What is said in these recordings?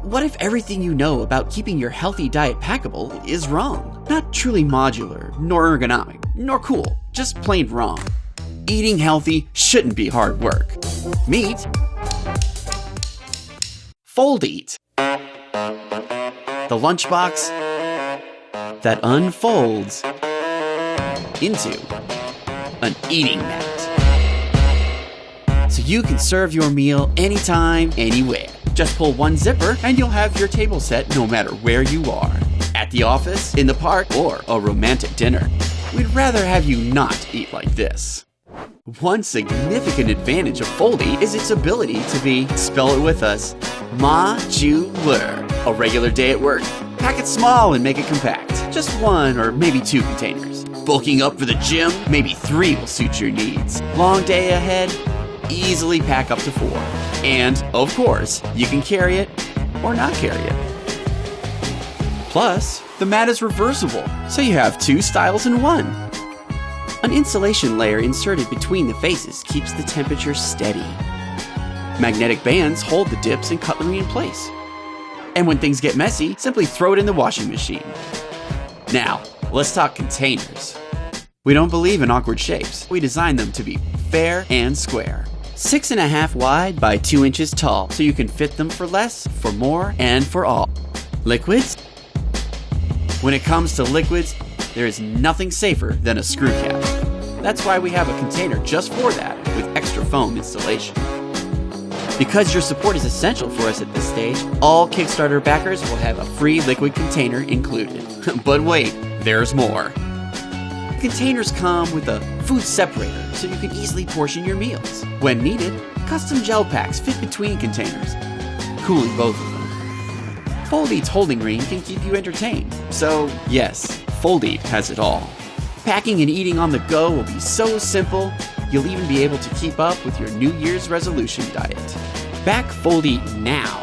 what if everything you know about keeping your healthy diet packable is wrong? Not truly modular, nor ergonomic, nor cool, just plain wrong. Eating healthy shouldn't be hard work. Meet FOLDEAT, the lunchbox that unfolds into an eating mat. So you can serve your meal anytime, anywhere. Just pull one zipper and you'll have your table set no matter where you are. At the office, in the park, or a romantic dinner. We'd rather have you not eat like this. One significant advantage of FOLDEAT is its ability to be, spell it with us, modular. A regular day at work, pack it small and make it compact. Just 1 or maybe 2 containers. Bulking up for the gym, maybe 3 will suit your needs. Long day ahead, easily pack up to 4. And, of course, you can carry it or not carry it. Plus, the mat is reversible, so you have 2 styles in 1. An insulation layer inserted between the faces keeps the temperature steady. Magnetic bands hold the dips and cutlery in place. And when things get messy, simply throw it in the washing machine. Now, let's talk containers. We don't believe in awkward shapes. We design them to be fair and square. 6.5 wide by 2 inches tall, so you can fit them for less, for more, and for all. Liquids? When it comes to liquids, there is nothing safer than a screw cap. That's why we have a container just for that, with extra foam installation. Because your support is essential for us at this stage, all Kickstarter backers will have a free liquid container included. But wait, there's more. Containers come with a food separator, so you can easily portion your meals. When needed, custom gel packs fit between containers, cooling both of them. FOLDEAT's holding ring can keep you entertained. So yes, FOLDEAT has it all. Packing and eating on the go will be so simple, you'll even be able to keep up with your New Year's resolution diet. Back FOLDEAT now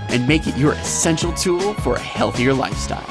and make it your essential tool for a healthier lifestyle.